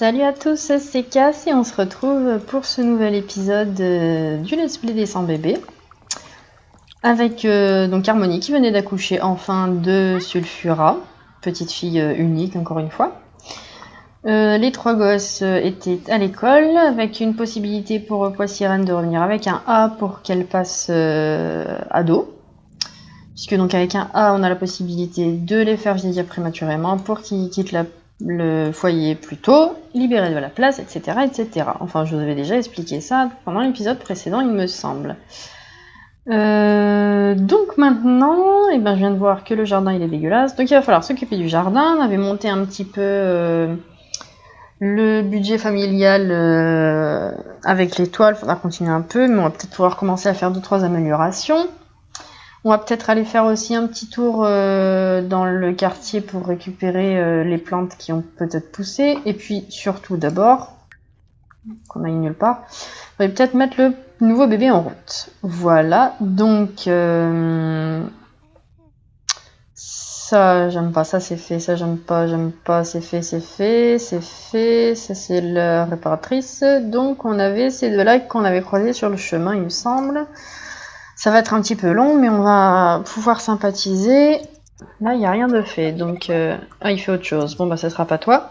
Salut à tous, c'est Cass et on se retrouve pour ce nouvel épisode du Let's Play des 100 bébés. Avec donc Harmonie qui venait d'accoucher enfin de Sulfura, petite fille unique encore une fois. Les trois gosses étaient à l'école avec une possibilité pour Poissirène de revenir avec un A pour qu'elle passe ado. Puisque donc avec un A on a la possibilité de les faire vieillir prématurément pour qu'ils quittent le foyer plus tôt, libérer de la place, etc., etc. Enfin, je vous avais déjà expliqué ça pendant l'épisode précédent, il me semble. Donc maintenant, je viens de voir que le jardin il est dégueulasse, donc il va falloir s'occuper du jardin. On avait monté un petit peu le budget familial avec les toiles, il faudra continuer un peu, mais on va peut-être pouvoir commencer à faire 2-3 améliorations. On va peut-être aller faire aussi un petit tour dans le quartier pour récupérer les plantes qui ont peut-être poussé. Et puis surtout d'abord, qu'on aille nulle part, on va peut-être mettre le nouveau bébé en route. Voilà, donc ça j'aime pas, ça c'est fait, ça j'aime pas, c'est fait, ça c'est la réparatrice. Donc on avait ces deux-là qu'on avait croisés sur le chemin, il me semble. Ça va être un petit peu long, mais on va pouvoir sympathiser. Là, il n'y a rien de fait, donc... Ah, il fait autre chose. Bon, bah, ça sera pas toi.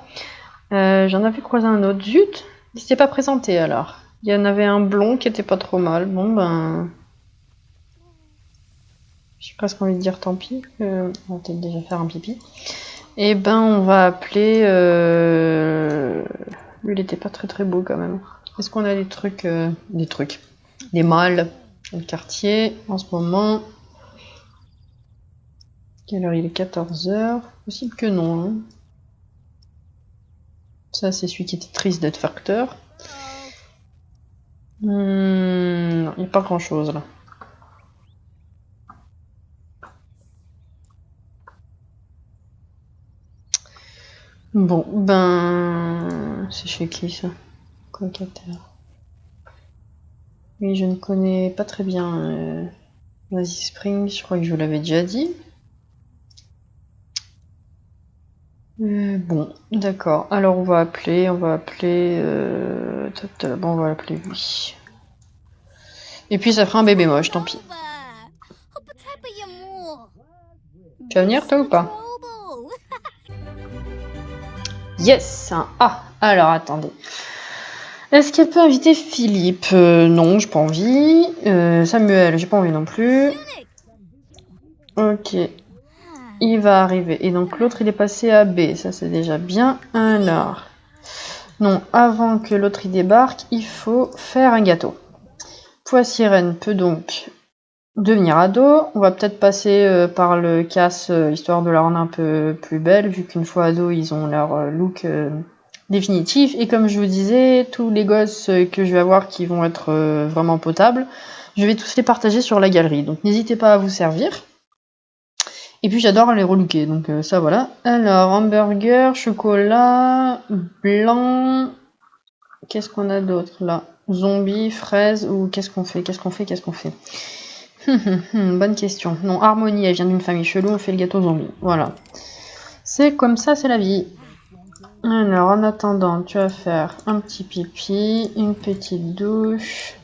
J'en avais croisé un autre. Zut, il s'était pas présenté, alors. Il y en avait un blond qui était pas trop mal. Bon, ben... J'ai presque envie de dire tant pis. On va peut-être déjà faire un pipi. Et ben, on va appeler... Lui, il était pas très très beau, quand même. Est-ce qu'on a des trucs... Des mâles dans le quartier en ce moment? Quelle heure il est? 14h. Possible que non. Hein. Ça, c'est celui qui était triste d'être facteur. Non, il n'y a pas grand chose là. Bon, ben... C'est chez qui ça? Colocataire. Oui, je ne connais pas très bien Oasis Springs, je crois que je vous l'avais déjà dit. Bon, d'accord. Alors on va appeler... Bon, on va l'appeler lui. Et puis ça fera un bébé moche, tant pis. Tu vas venir toi ou pas? Yes, un A. Alors attendez. Est-ce qu'elle peut inviter Philippe? Non, j'ai pas envie. Samuel, j'ai pas envie non plus. Ok. Il va arriver. Et donc l'autre, il est passé à B. Ça, c'est déjà bien. Alors. Non, avant que l'autre y débarque, il faut faire un gâteau. Poissirène peut donc devenir ado. On va peut-être passer par le casse, histoire de la rendre un peu plus belle, vu qu'une fois ado, ils ont leur look... définitif. Et comme je vous disais, tous les gosses que je vais avoir qui vont être vraiment potables, je vais tous les partager sur la galerie. Donc n'hésitez pas à vous servir. Et puis j'adore les relooker, donc ça voilà. Alors, hamburger, chocolat, blanc... Qu'est-ce qu'on a d'autre là? Zombie, fraise, ou qu'est-ce qu'on fait? Bonne question. Non, Harmonie, elle vient d'une famille chelou, on fait le gâteau zombie. Voilà. C'est comme ça, c'est la vie. Alors, en attendant, tu vas faire un petit pipi, une petite douche.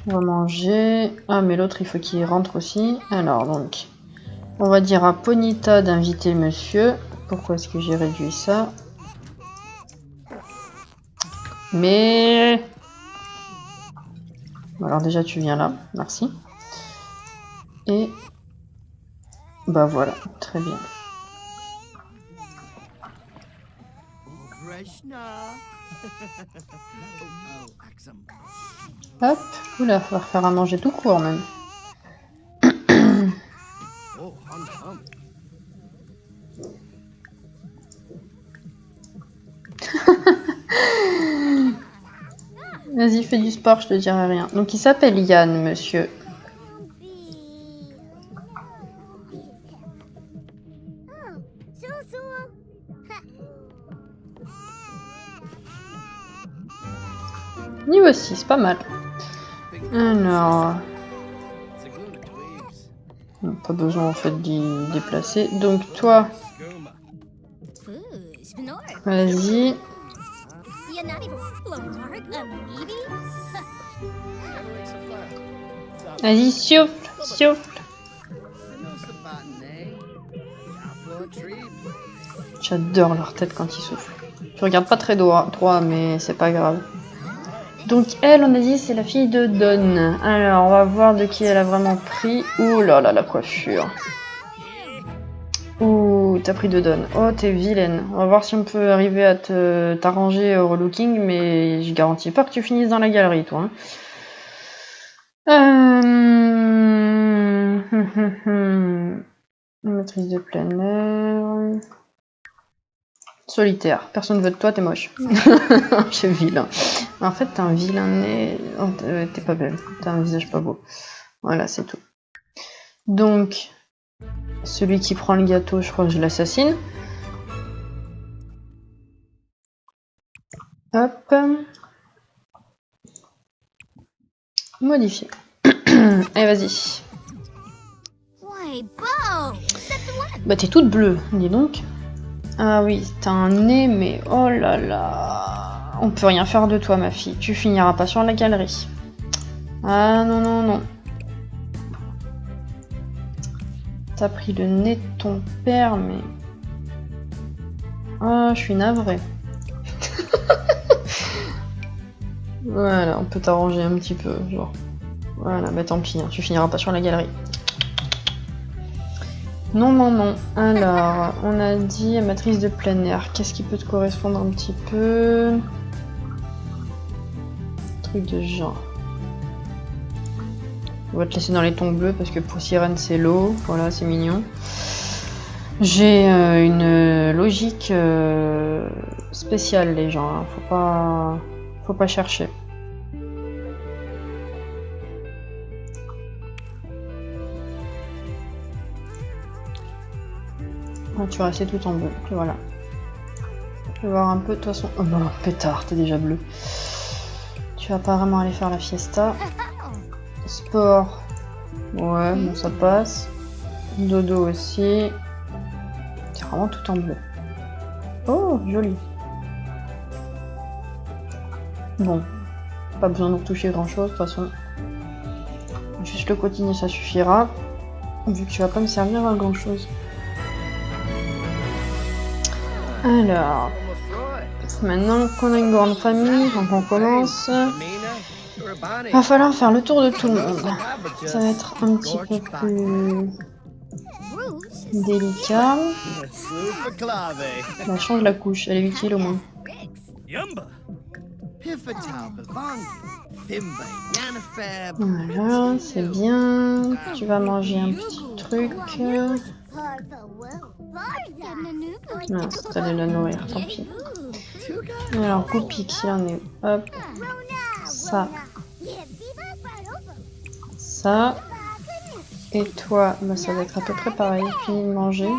On va manger. Ah, mais l'autre, il faut qu'il rentre aussi. Alors, donc, on va dire à Ponita d'inviter monsieur. Pourquoi est-ce que j'ai réduit ça? Mais... Alors déjà, tu viens là. Merci. Et... Bah voilà, très bien. Hop, oula, il va falloir faire à manger tout court même. Vas-y, fais du sport, je te dirai rien. Donc il s'appelle Yann, monsieur. Niveau 6, pas mal. Alors... Pas besoin en fait d'y déplacer. Donc toi... Vas-y. Vas-y, souffle, souffle. J'adore leur tête quand ils soufflent. Je regarde pas très droit, mais c'est pas grave. Donc elle, on a dit, c'est la fille de Don. Alors, on va voir de qui elle a vraiment pris. Ouh là là, la coiffure. Ouh, t'as pris de Don. Oh, t'es vilaine. On va voir si on peut arriver à t'arranger au relooking, mais je garantis pas que tu finisses dans la galerie, toi. Maîtrise de plein air. Solitaire. Personne veut de toi, t'es moche. C'est vilain. En fait, t'as un vilain nez. Oh, t'es pas belle. T'as un visage pas beau. Voilà, c'est tout. Donc, celui qui prend le gâteau, je crois que je l'assassine. Hop. Modifier. Allez, vas-y. Bah, t'es toute bleue, dis donc. Ah oui, t'as un nez, mais oh là là. On peut rien faire de toi, ma fille. Tu finiras pas sur la galerie. Ah non, non, non. T'as pris le nez de ton père, mais... Ah, je suis navrée. Voilà, on peut t'arranger un petit peu, genre. Voilà, bah tant pis, hein, tu finiras pas sur la galerie. Non, non, non. Alors, on a dit matrice de plein air. Qu'est-ce qui peut te correspondre un petit peu? Truc de genre. On va te laisser dans les tons bleus parce que pour sirène c'est l'eau. Voilà, c'est mignon. J'ai une logique spéciale, les gens. Hein. Faut pas chercher. Ah, tu vas rester tout en bleu. Voilà. Je vais voir un peu de toute façon. Oh non, pétard, t'es déjà bleu. Tu vas pas vraiment aller faire la fiesta. Sport. Ouais, bon, ça passe. Dodo aussi. C'est vraiment tout en bleu. Oh, joli. Bon. Pas besoin de retoucher grand chose, de toute façon. Juste le quotidien, ça suffira. Vu que tu vas pas me servir à grand chose. Alors. Maintenant qu'on a une grande famille, donc on commence. Va falloir faire le tour de tout le monde. Ça va être un petit peu plus délicat. Bah, change la couche, elle est utile au moins. Voilà, c'est bien. Tu vas manger un petit truc. Non, t'allais la nourrir, tant pis. Alors, Koupik, il en est. Hop. Ça. Ça. Et toi, bah, ça va être à peu près pareil. Fini de manger.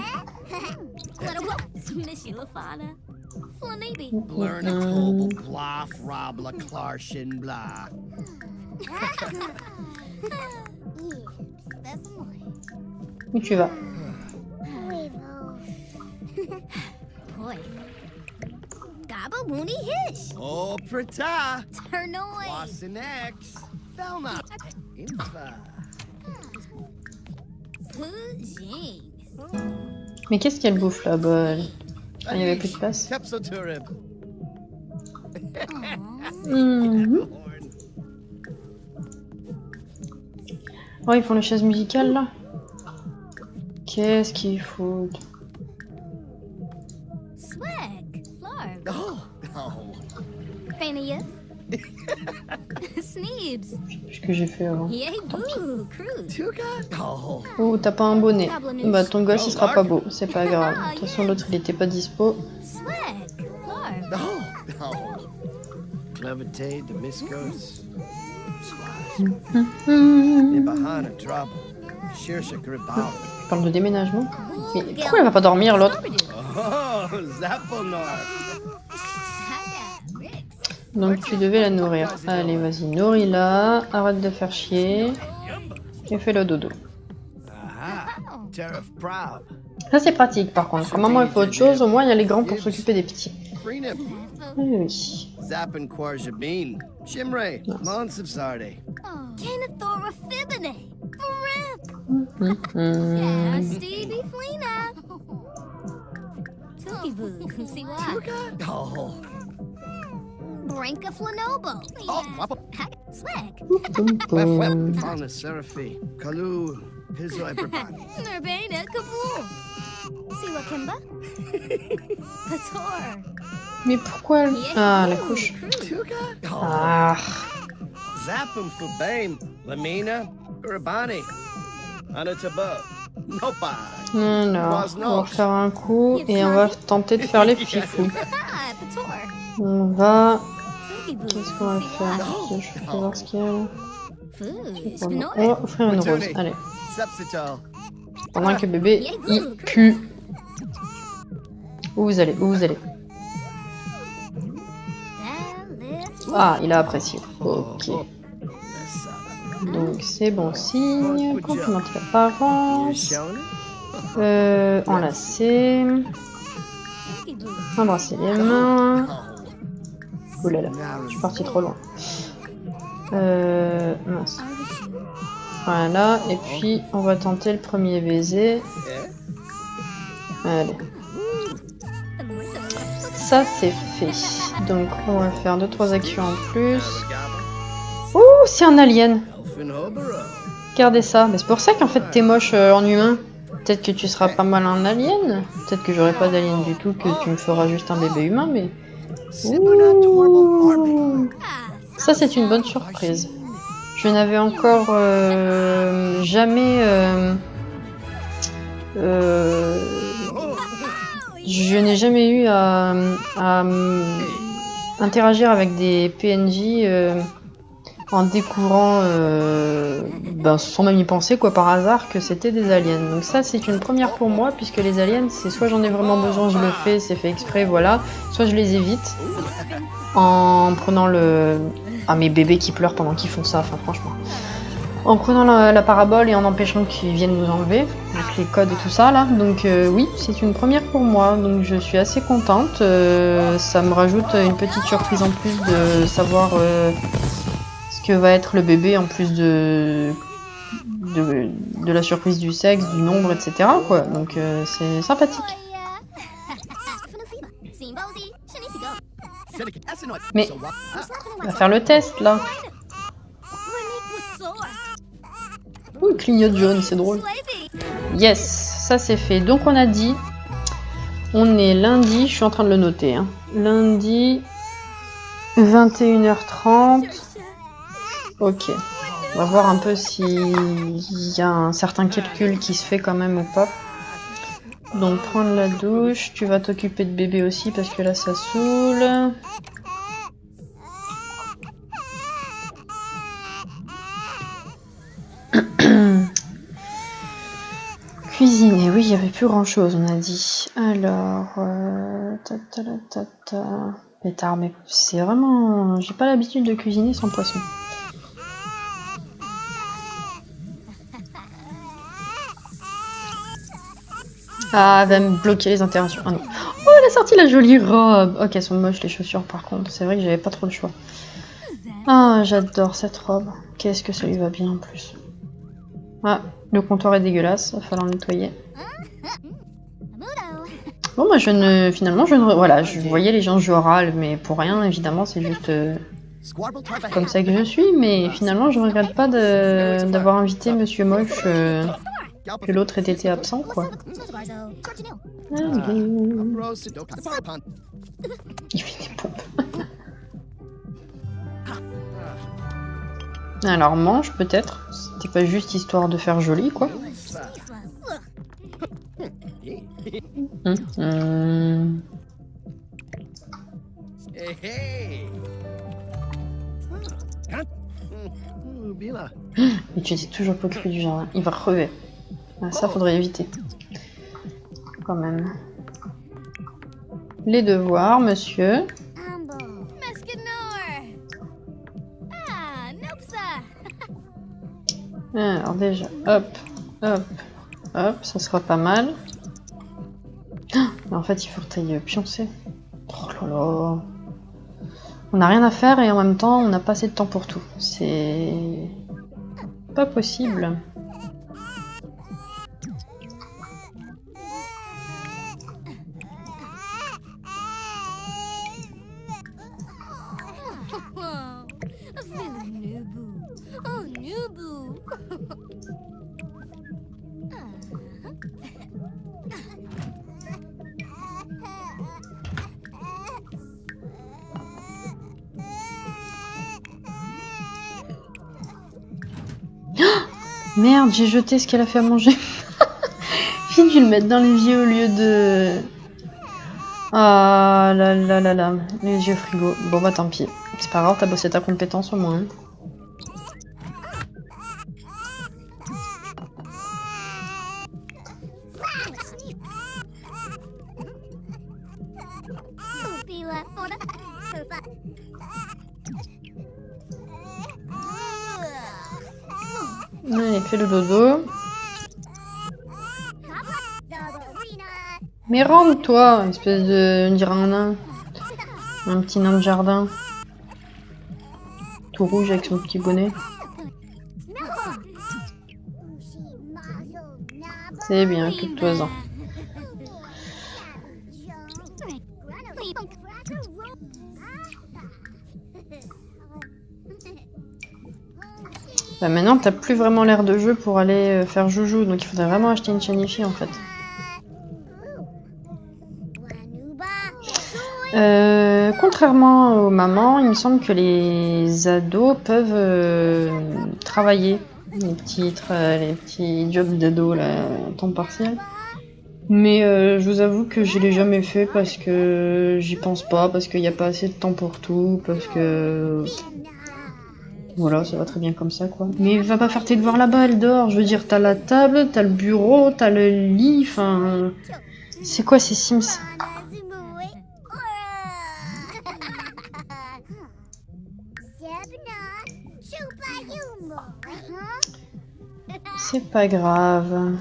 Où tu vas? Oh, Prata! Wassinex! Velma! Infa! Mais qu'est-ce qu'elle bouffe là-bas? Ah, il n'y avait plus de place. Oh, ils font les chaises musicales là? Qu'est-ce qu'ils foutent? Ce que j'ai fait avant. Oh, t'as pas un bonnet. Bah, ton gosse il sera pas beau, c'est pas grave. De toute façon, l'autre il était pas dispo. Je parle de déménagement. Mais pourquoi elle va pas dormir l'autre? Donc tu devais la nourrir. Allez, vas-y, nourris-la. Arrête de faire chier. Et fais le dodo. Ça c'est pratique par contre. Quand maman elle fait autre chose, au moins il y a les grands pour s'occuper des petits. Freenip. Oui. Zappin Quarjabin. Shimray. Mons of Sarde. Kanathora Fibine. Rip. Mhm. Stevie Fleena. Tookie Boo. See what? Oh. Brinka Flanobo. Oh, Wappa. Swag. Boum, boum. Fauna Seraphi. Kalu. Pizzo Ebrabani. Nurbana Kabul. See what Kimba? Pator. Mais pourquoi elle... Ah, la couche. Tuga. Oh. Ah. Zappum Fubame. Lamina. Urabani. Anataba. Nopa. Alors, on va faire un coup et on va tenter de faire les fifous. Ah, Pator. On va... Tookie Boo. Qu'est-ce qu'on va faire? Je vais voir ce qu'il y a là. Food. On va offrir une rose. Allez. Substitol. Pendant que bébé, il pue. Où vous allez? Où vous allez? Ah, il a apprécié. Ok. Donc c'est bon signe. Complimenter l'apparence. Enlacer. Embrasser les mains. Oh là là, je suis partie trop loin. Mince. Voilà, et puis on va tenter le premier baiser. Allez. Ça c'est fait. Donc on va faire 2-3 actions en plus. Ouh, c'est un alien. Regardez ça. Mais c'est pour ça qu'en fait t'es moche en humain. Peut-être que tu seras pas mal en alien. Peut-être que j'aurai pas d'alien du tout, que tu me feras juste un bébé humain, mais... Ouh. Ça c'est une bonne surprise. Je n'avais encore jamais... je n'ai jamais eu à interagir avec des PNJ en découvrant, sans même y penser quoi, par hasard, que c'était des aliens. Donc ça c'est une première pour moi, puisque les aliens, c'est soit j'en ai vraiment besoin, je le fais, c'est fait exprès, voilà, soit je les évite en prenant le... Ah, mes bébés qui pleurent pendant qu'ils font ça, enfin franchement. En prenant la parabole et en empêchant qu'ils viennent nous enlever, avec les codes et tout ça là. Donc oui, c'est une première pour moi, donc je suis assez contente. Ça me rajoute une petite surprise en plus de savoir ce que va être le bébé, en plus de la surprise du sexe, du nombre, etc. quoi. Donc c'est sympathique. Mais on va faire le test là. Ouh, clignote jaune, c'est drôle. Yes, ça c'est fait. Donc on a dit, on est lundi, je suis en train de le noter. Hein. Lundi, 21h30. Ok. On va voir un peu s'il y a un certain calcul qui se fait quand même ou pas. Donc prendre la douche, tu vas t'occuper de bébé aussi parce que là ça saoule. Cuisiner, oui, il n'y avait plus grand chose, on a dit. Alors, pétard, mais c'est vraiment... J'ai pas l'habitude de cuisiner sans poisson. Ah, elle va me bloquer les interactions. Ah non. Oh, elle a sorti la jolie robe. Ok, elles sont moches les chaussures par contre. C'est vrai que j'avais pas trop le choix. Ah, j'adore cette robe. Qu'est-ce que ça lui va bien en plus. Ah, le comptoir est dégueulasse. Va falloir le nettoyer. Bon, moi finalement, voilà, je voyais les gens jouer oral, mais pour rien, évidemment, c'est juste comme ça que je suis. Mais finalement, je regrette pas d'avoir invité Monsieur Moche. Que l'autre ait été absent, quoi. Allez. Il fait des pompes. Alors, mange peut-être. C'était pas juste histoire de faire joli, quoi. Mais tu t'es toujours pas occupé du jardin. Il va crever. Ah, ça, faudrait éviter. Quand même. Les devoirs, monsieur. Alors déjà, hop, hop, hop, ça sera pas mal. Mais en fait, il faut que tu ailles pioncer. Oh là là. On n'a rien à faire et en même temps, on n'a pas assez de temps pour tout. C'est pas possible. Oh, a feeling new boo. Oh, new boo. Merde, j'ai jeté ce qu'elle a fait à manger. J'ai dû le mettre dans l'évier au lieu de... Ah là là là là, les yeux frigo. Bon bah tant pis. C'est pas grave, t'as bossé ta compétence au moins. Hein. Be left for the. Allez, fais le dodo. Mais rentre-toi, espèce de... on dirait un nain. Un petit nain de jardin. Tout rouge avec son petit bonnet. C'est bien, occupe-toi-en. Bah maintenant, t'as plus vraiment l'air de jeu pour aller faire joujou, donc il faudrait vraiment acheter une Shiny en fait. Contrairement aux mamans, il me semble que les ados peuvent travailler les petits jobs d'ados là, à temps partiel. Mais je vous avoue que je l'ai jamais fait parce que j'y pense pas, parce qu'il n'y a pas assez de temps pour tout, parce que voilà, ça va très bien comme ça quoi. Mais va pas faire tes devoirs là-bas, elle dort. Je veux dire, t'as la table, t'as le bureau, t'as le lit, enfin... C'est quoi ces Sims? C'est pas grave.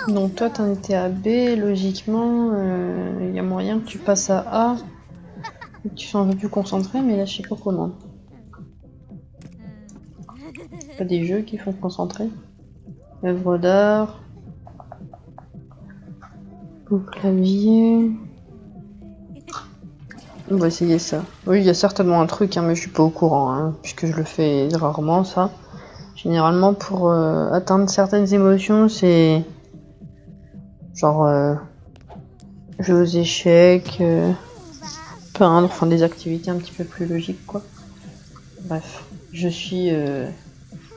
Donc toi t'en étais à B, logiquement, il y a moyen que tu passes à A. Et que tu sois un peu plus concentré, mais là je sais pas comment. Pas des jeux qui font concentrer. Œuvre d'art. Au clavier. On va essayer ça. Oui, il y a certainement un truc, hein, mais je suis pas au courant, hein, puisque je le fais rarement, ça. Généralement, pour atteindre certaines émotions, c'est... genre... jouer aux échecs, peindre, enfin des activités un petit peu plus logiques, quoi. Bref, je suis...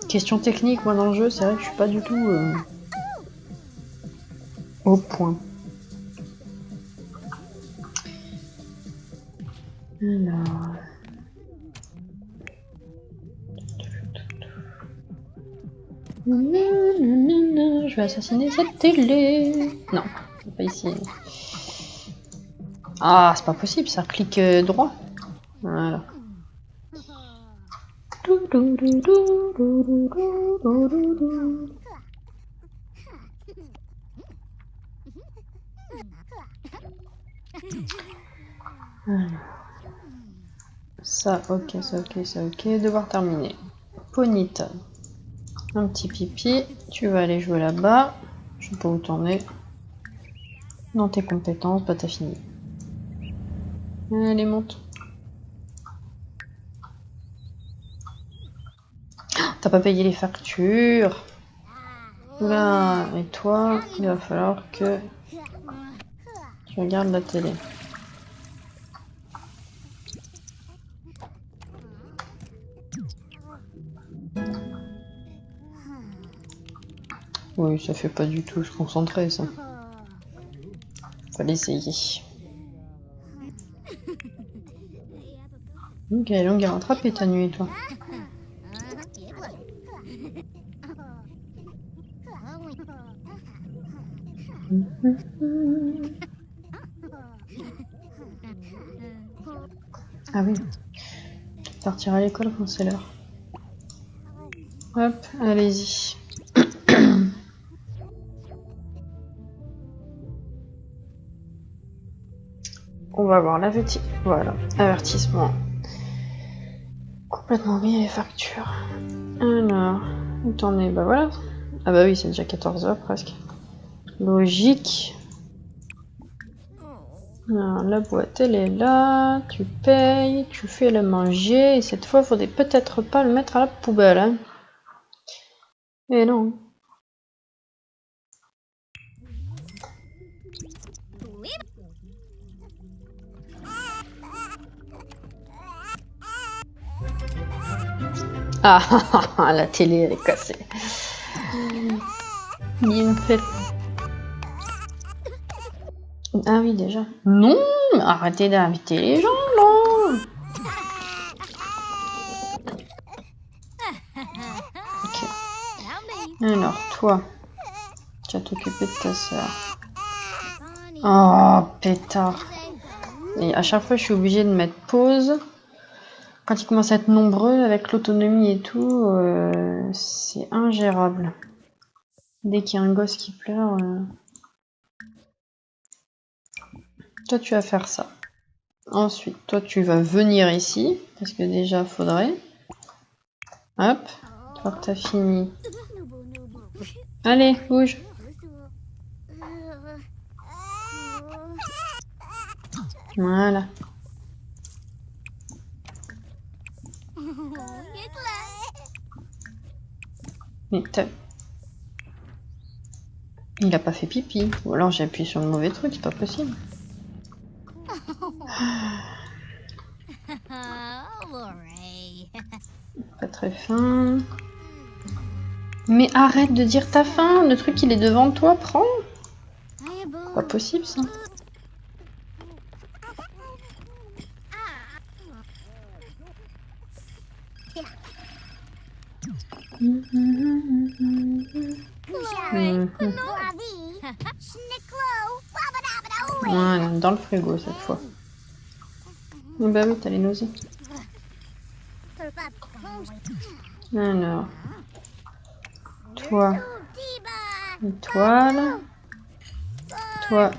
question technique, moi, dans le jeu, c'est vrai que je suis pas du tout... au point. Alors... Je vais assassiner cette télé. Non, c'est pas ici. Ah, c'est pas possible, ça clique droit. Voilà. Alors. Ça, ok, ça, ok, ça, ok. Devoir terminer. Ponyta. Un petit pipi. Tu vas aller jouer là-bas. Je sais pas où t'en es. Dans tes compétences, bah t'as fini. Allez, monte. T'as pas payé les factures. Oula, et toi, il va falloir que tu regardes la télé. Oui, ça fait pas du tout se concentrer, ça. Faut l'essayer. Ok, longue à rattraper ta nuit, toi. Ah oui. Partir à l'école quand c'est l'heure. Hop, allez-y. on va voir voilà, avertissement. Complètement oublié les factures. Alors, où t'en es? Bah voilà. Ah bah oui, c'est déjà 14h presque. Logique. Alors, la boîte, elle est là. Tu payes, tu fais le manger. Et cette fois, il faudrait peut-être pas le mettre à la poubelle. Hein. Et non. Ah, la télé, elle est cassée. Bien fait. Ah oui, déjà. Non, arrêtez d'inviter les gens, là. Ok. Alors, toi, tu vas t'occuper de ta soeur. Oh, pétard. Et à chaque fois, je suis obligée de mettre pause. Quand ils commencent à être nombreux, avec l'autonomie et tout, c'est ingérable. Dès qu'il y a un gosse qui pleure... Toi, tu vas faire ça. Ensuite, toi, tu vas venir ici, parce que déjà, faudrait. Hop, toi, t'as fini. Allez, bouge. Voilà. Mais il a pas fait pipi. Ou alors j'ai appuyé sur le mauvais truc, c'est pas possible. Pas très fin. Mais arrête de dire ta faim. Le truc il est devant toi, prends. Pas possible ça. Voilà, dans le frigo cette fois. Oh bah oui, t'as les nausées. Alors. Toi. Étoile. Toi.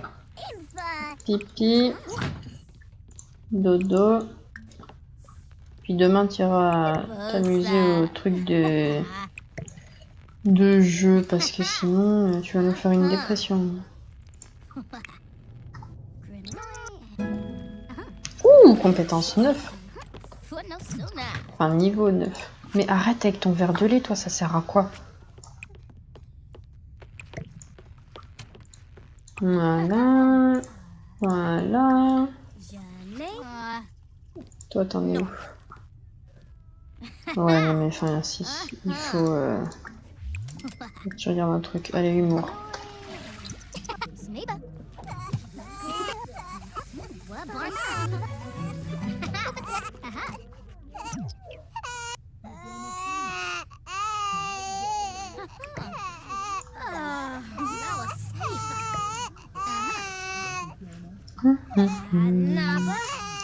Pipi. Dodo. Puis demain tu iras t'amuser au truc de jeu parce que sinon tu vas nous faire une dépression. Ouh, compétence 9. Enfin, niveau 9. Mais arrête avec ton verre de lait, toi, ça sert à quoi? Voilà. Voilà. Toi, t'en es où? Ouais, non, mais enfin, si. Il faut... Tu regardes un truc. Allez, humour.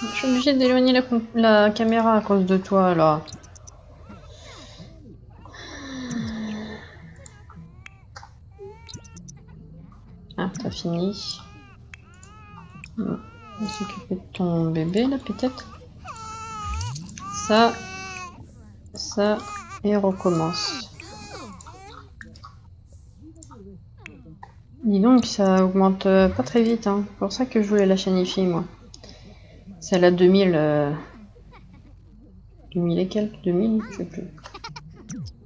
Je suis obligée d'éloigner la caméra à cause de toi, là. Ah, t'as fini. On va s'occuper de ton bébé, là, peut-être. Ça, et recommence. Dis donc, ça augmente pas très vite, hein. C'est pour ça que je voulais la chaînifier, moi. C'est la 2000... 2000 et quelques, 2000, je sais plus.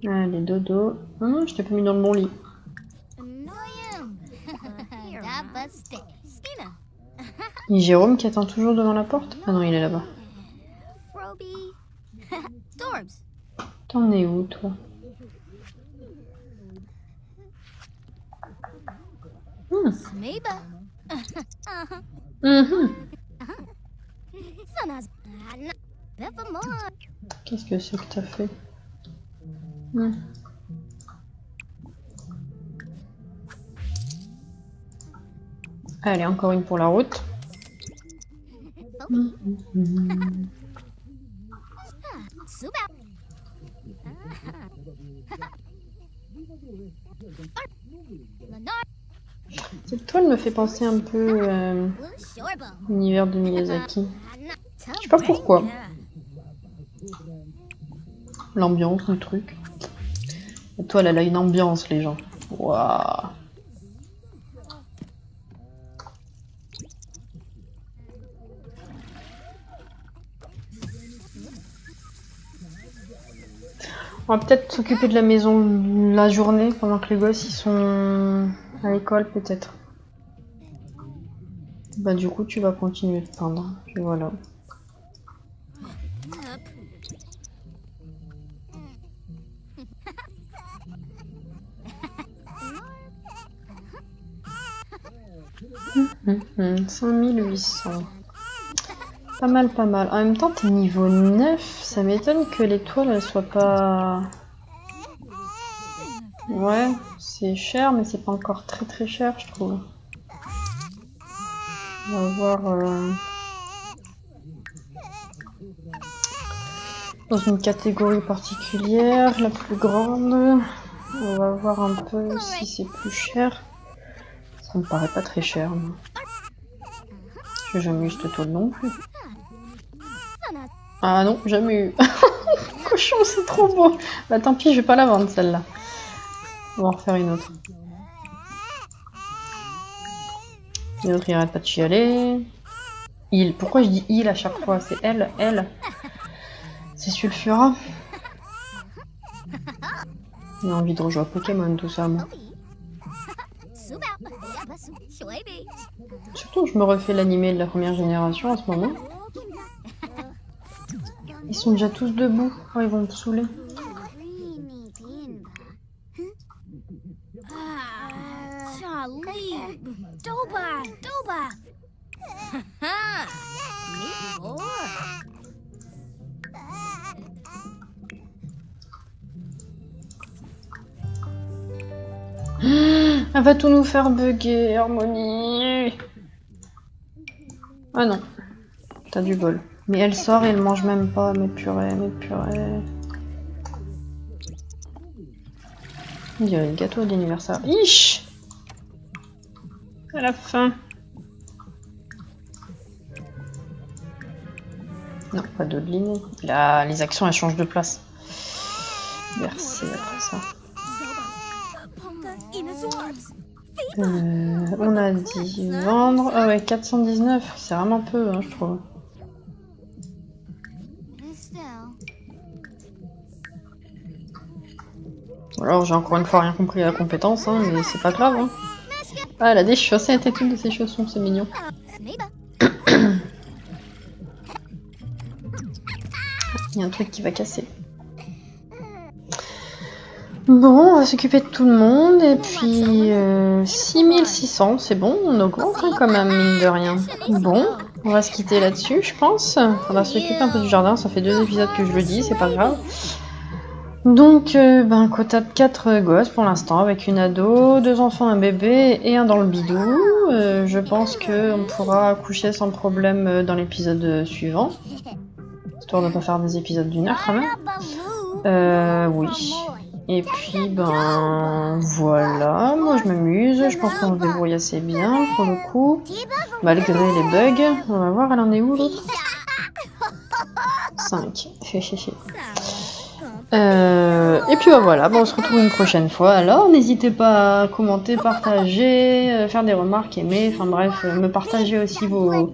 Allez, dodo. Ah non, je t'ai pas mis dans le bon lit. Et Jérôme qui attend toujours devant la porte? Ah non, il est là-bas. T'en es où, toi? Qu'est-ce que c'est que t'as fait? Allez, encore une pour la route. Cette toile me fait penser un peu l'univers de Miyazaki. Je sais pas pourquoi. L'ambiance, le truc. La toile, elle a une ambiance, les gens. Waouh. On va peut-être s'occuper de la maison la journée pendant que les gosses ils sont à l'école peut-être. Bah du coup tu vas continuer de peindre. Puis voilà. Mmh, 5800. Pas mal, pas mal. En même temps, t'es niveau 9. Ça m'étonne que l'étoile, elle soit pas... Ouais, c'est cher, mais c'est pas encore très très cher, je trouve. On va voir... dans une catégorie particulière, la plus grande. On va voir un peu si c'est plus cher. Ça me paraît pas très cher. J'ai jamais eu cette toile non plus. Ah non, jamais eu. Cochon, c'est trop beau. Bah tant pis, je vais pas la vendre celle-là. On va en refaire une autre. Une autre, il arrête pas de chialer. Il. Pourquoi je dis il à chaque fois? C'est elle, elle. C'est Sulfura. J'ai envie de rejouer à Pokémon, tout ça, moi. Surtout, je me refais l'animé de la première génération en ce moment. Ils sont déjà tous debout. Oh, ils vont me saouler. Elle va tout nous faire bugger, Harmonie. Ah non, t'as du bol. Mais elle sort et elle mange même pas, mes purées, mes purées. Il y a un gâteau d'anniversaire. Ich! À la fin. Non, pas de ligne. Là, les actions elles changent de place. Merci après ça. On a dit vendre. Ah ouais, 419, c'est vraiment peu, hein, je trouve. Alors, j'ai encore une fois rien compris à la compétence, hein, mais c'est pas grave. Hein. Ah, elle a des chaussettes et tout de ses chaussons, c'est mignon. Il y a un truc qui va casser. Bon, on va s'occuper de tout le monde, et puis 6600, c'est bon, on augmente hein, quand même, mine de rien. Bon, on va se quitter là-dessus, je pense. On va s'occuper un peu du jardin, ça fait 2 épisodes que je le dis, c'est pas grave. Donc, quota de 4 gosses pour l'instant, avec une ado, 2 enfants, un bébé et un dans le bidou. Je pense qu'on pourra accoucher sans problème dans l'épisode suivant. Histoire de ne pas faire des épisodes d'1 heure quand même. Oui. Et puis, voilà, moi je m'amuse, je pense qu'on se débrouille assez bien pour le coup, malgré les bugs. On va voir, elle en est où l'autre? 5. Et puis voilà, on se retrouve une prochaine fois. Alors, n'hésitez pas à commenter, partager, faire des remarques, aimer, enfin bref, me partager aussi vos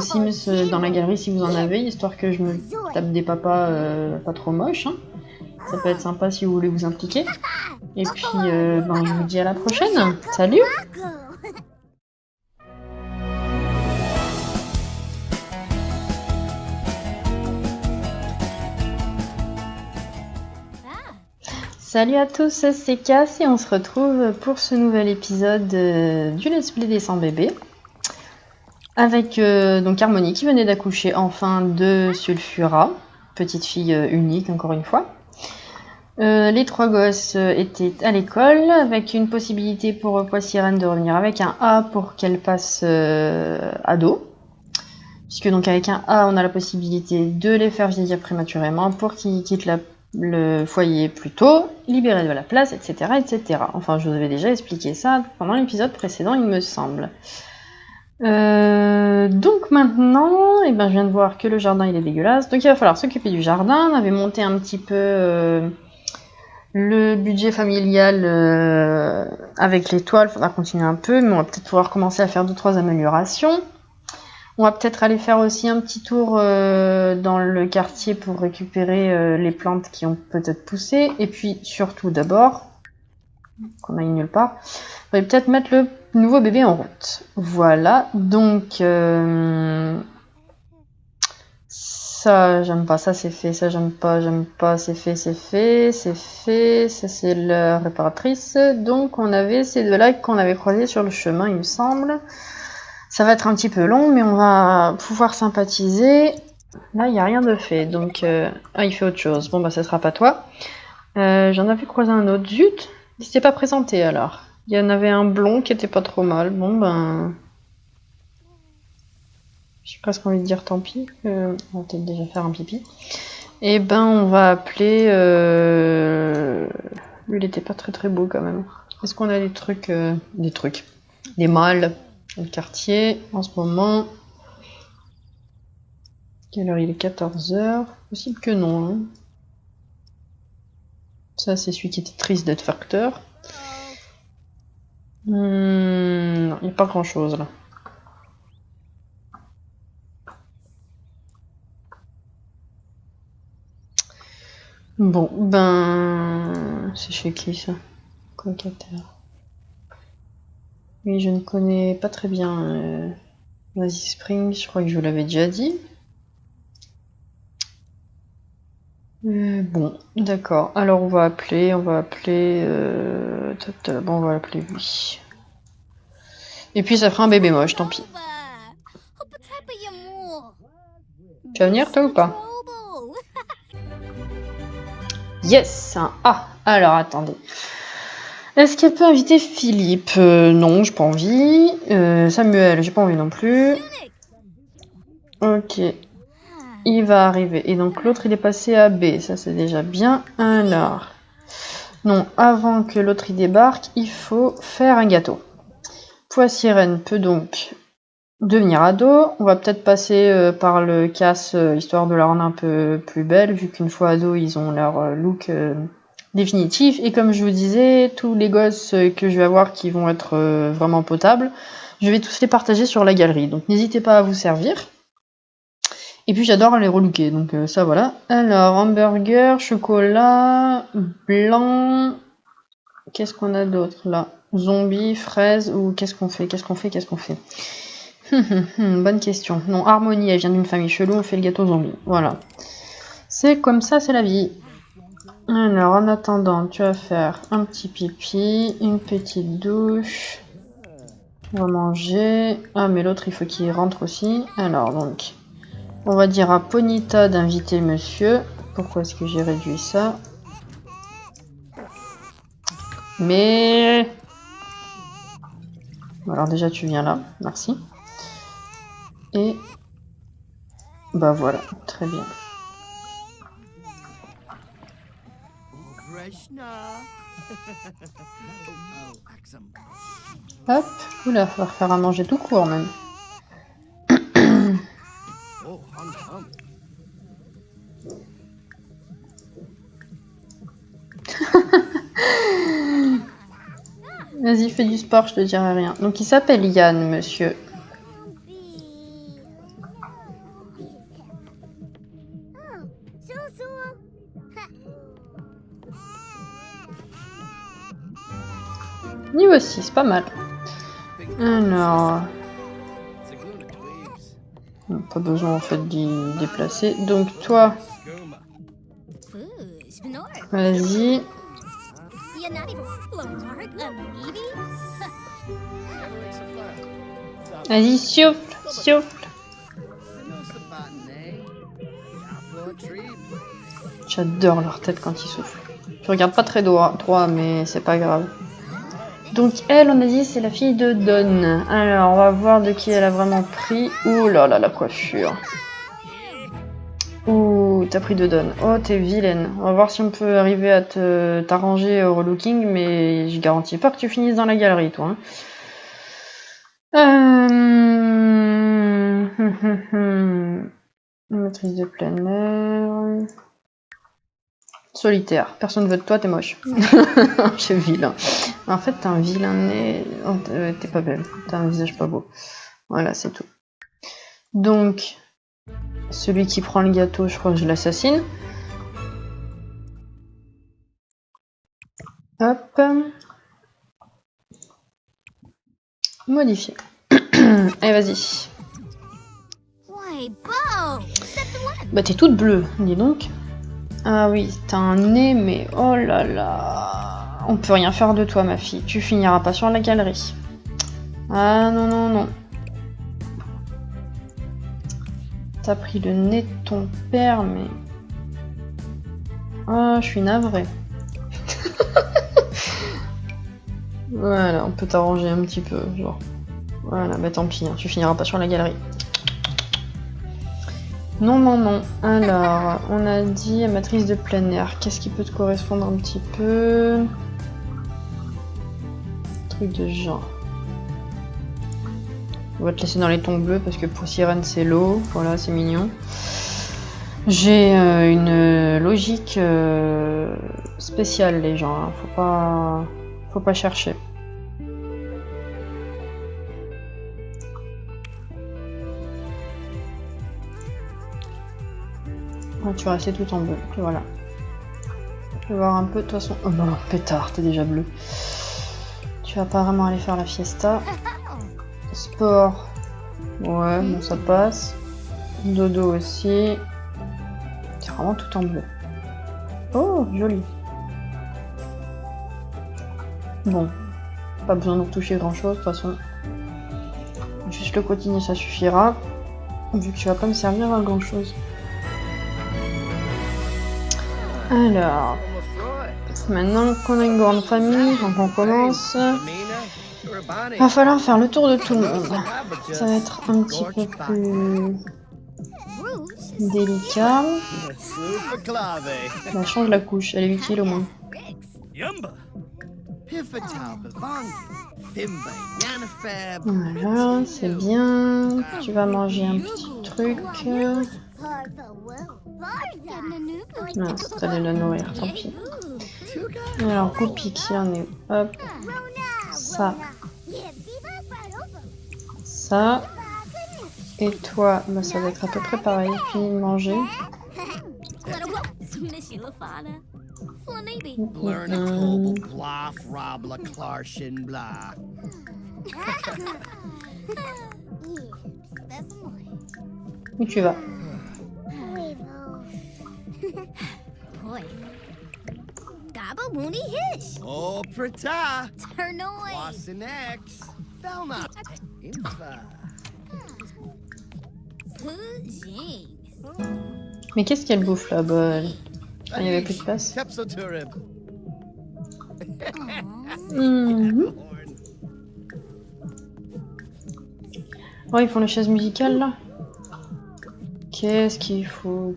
Sims dans la galerie si vous en avez, histoire que je me tape des papas pas trop moches. Hein. Ça peut être sympa si vous voulez vous impliquer. Et puis, je vous dis à la prochaine. Salut! Salut à tous, c'est Cass et on se retrouve pour ce nouvel épisode du Let's Play des 100 bébés. Avec donc Harmonie qui venait d'accoucher enfin de Sulfura, petite fille unique encore une fois. Les 3 gosses étaient à l'école avec une possibilité pour Poissirène de revenir avec un A pour qu'elle passe ado. Puisque donc avec un A on a la possibilité de les faire vieillir prématurément pour qu'ils quittent le foyer plus tôt, libérer de la place, etc., etc. Enfin, je vous avais déjà expliqué ça pendant l'épisode précédent, il me semble. Donc maintenant, je viens de voir que le jardin il est dégueulasse, donc il va falloir s'occuper du jardin. On avait monté un petit peu le budget familial avec les toiles, il faudra continuer un peu, mais on va peut-être pouvoir commencer à faire 2-3 améliorations. On va peut-être aller faire aussi un petit tour dans le quartier pour récupérer les plantes qui ont peut-être poussé, et puis surtout d'abord, qu'on aille nulle part, on va peut-être mettre le nouveau bébé en route. Voilà, donc ça j'aime pas, ça c'est fait, ça j'aime pas, c'est fait, ça c'est la réparatrice. Donc on avait ces deux-là qu'on avait croisés sur le chemin, il me semble. Ça va être un petit peu long, mais on va pouvoir sympathiser. Là, il n'y a rien de fait, donc il fait autre chose. Bon, ça sera pas toi. J'en avais croisé un autre. Zut, il s'était pas présenté alors. Il y en avait un blond qui était pas trop mal. Bon, j'ai presque envie de dire tant pis. On va peut-être déjà faire un pipi. Et on va appeler... Lui, il était pas très très beau quand même. Est-ce qu'on a des trucs... Des mâles le quartier en ce moment. Quelle heure il est? 14h. Possible que non. Hein. Ça, c'est celui qui était triste d'être facteur. Non, il n'y a pas grand chose là. Bon, c'est chez qui ça? Colocataire. Oui, je ne connais pas très bien Oasis Springs, je crois que je vous l'avais déjà dit. Bon, d'accord. Alors on va appeler. On va l'appeler lui. Et puis ça fera un bébé moche, tant pis. Tu vas venir toi ou pas? Yes! Alors attendez. Est-ce qu'elle peut inviter Philippe? Non, j'ai pas envie. Samuel, j'ai pas envie non plus. Ok. Il va arriver. Et donc l'autre il est passé à B. Ça c'est déjà bien. Alors. Non, avant que l'autre y débarque, il faut faire un gâteau. Poissirène peut donc devenir ado. On va peut-être passer par le casse histoire de la rendre un peu plus belle, vu qu'une fois ado, ils ont leur look définitif. Et comme je vous disais, tous les gosses que je vais avoir qui vont être vraiment potables, je vais tous les partager sur la galerie. Donc n'hésitez pas à vous servir. Et puis j'adore les relooker, donc ça voilà. Alors, hamburger, chocolat, blanc. Qu'est-ce qu'on a d'autre là? Zombie, fraise, ou qu'est-ce qu'on fait? Bonne question. Non, Harmonie, elle vient d'une famille chelou, on fait le gâteau zombie. Voilà. C'est comme ça, c'est la vie. Alors, en attendant, tu vas faire un petit pipi, une petite douche. On va manger. Ah, mais l'autre, il faut qu'il rentre aussi. Alors, donc, on va dire à Ponita d'inviter monsieur. Pourquoi est-ce que j'ai réduit ça? Mais... Alors déjà, tu viens là. Merci. Et... voilà. Très bien. Hop. Oula, faut faire à manger tout court même. Vas-y, fais du sport, je te dirai rien. Donc il s'appelle Yann, monsieur. Niveau 6, pas mal. Alors... Pas besoin en fait d'y déplacer. Donc toi... Vas-y. Vas-y, souffle. J'adore leur tête quand ils soufflent. Je regarde pas très droit, mais c'est pas grave. Donc elle, on a dit, c'est la fille de Don. Alors, on va voir de qui elle a vraiment pris. Ouh là là, la coiffure. Ouh Ouh, t'as pris 2 donnes. Oh, t'es vilaine. On va voir si on peut arriver à t'arranger au relooking, mais je garantis pas que tu finisses dans la galerie, toi. Maîtrise de plein air. Solitaire. Personne veut de toi, t'es moche. C'est vilain. En fait, t'as un vilain nez. Oh, t'es pas belle. T'as un visage pas beau. Voilà, c'est tout. Donc, celui qui prend le gâteau, je crois que je l'assassine. Hop. Modifier. Allez, vas-y. Why, Bo? Step one. Bah, t'es toute bleue, dis donc. Ah oui, t'as un nez, mais oh là là. On peut rien faire de toi, ma fille. Tu finiras pas sur la galerie. Ah non, non, non. T'as pris le nez de ton père, mais... Ah, je suis navrée. Voilà, on peut t'arranger un petit peu, genre. Voilà, bah tant pis, hein, tu finiras pas sur la galerie. Non, non, non. Alors, on a dit matrice de plein air. Qu'est-ce qui peut te correspondre un petit peu? Truc de genre. On va te laisser dans les tons bleus parce que pour sirène c'est l'eau. Voilà, c'est mignon. J'ai une logique spéciale, les gens. Hein. Faut pas chercher. Ah, tu vas rester tout en bleu. Voilà. Je vais voir un peu de toute façon. Oh non, pétard, t'es déjà bleu. Tu vas pas vraiment aller faire la fiesta. Sport. Ouais, bon, ça passe. Dodo aussi. C'est vraiment tout en bleu. Oh, joli. Bon, pas besoin de retoucher grand chose, de toute façon. Juste le quotidien, ça suffira. Vu que tu vas pas me servir à grand chose. Alors, maintenant qu'on a une grande famille, donc on commence. Va falloir faire le tour de tout le monde. Ça va être un petit peu plus délicat. Bah, change la couche, elle est utile au moins. Voilà, c'est bien. Tu vas manger un petit truc. Mince, t'allais la nourrir, tant pis. Alors, Goupik, il en est. Hop. Ça. Ça. Et toi, bah, ça va être à peu près pareil. Fini de manger. Où tu vas? Oh, Prata! Turn away. Wassinex! Velma! Infa! Pushing. Mais qu'est-ce qu'elle bouffe là-bas? Ah, il n'y avait plus de place. Tepsoturib! Mhm. Oh, ils font les chaises musicales là? Qu'est-ce qu'il faut?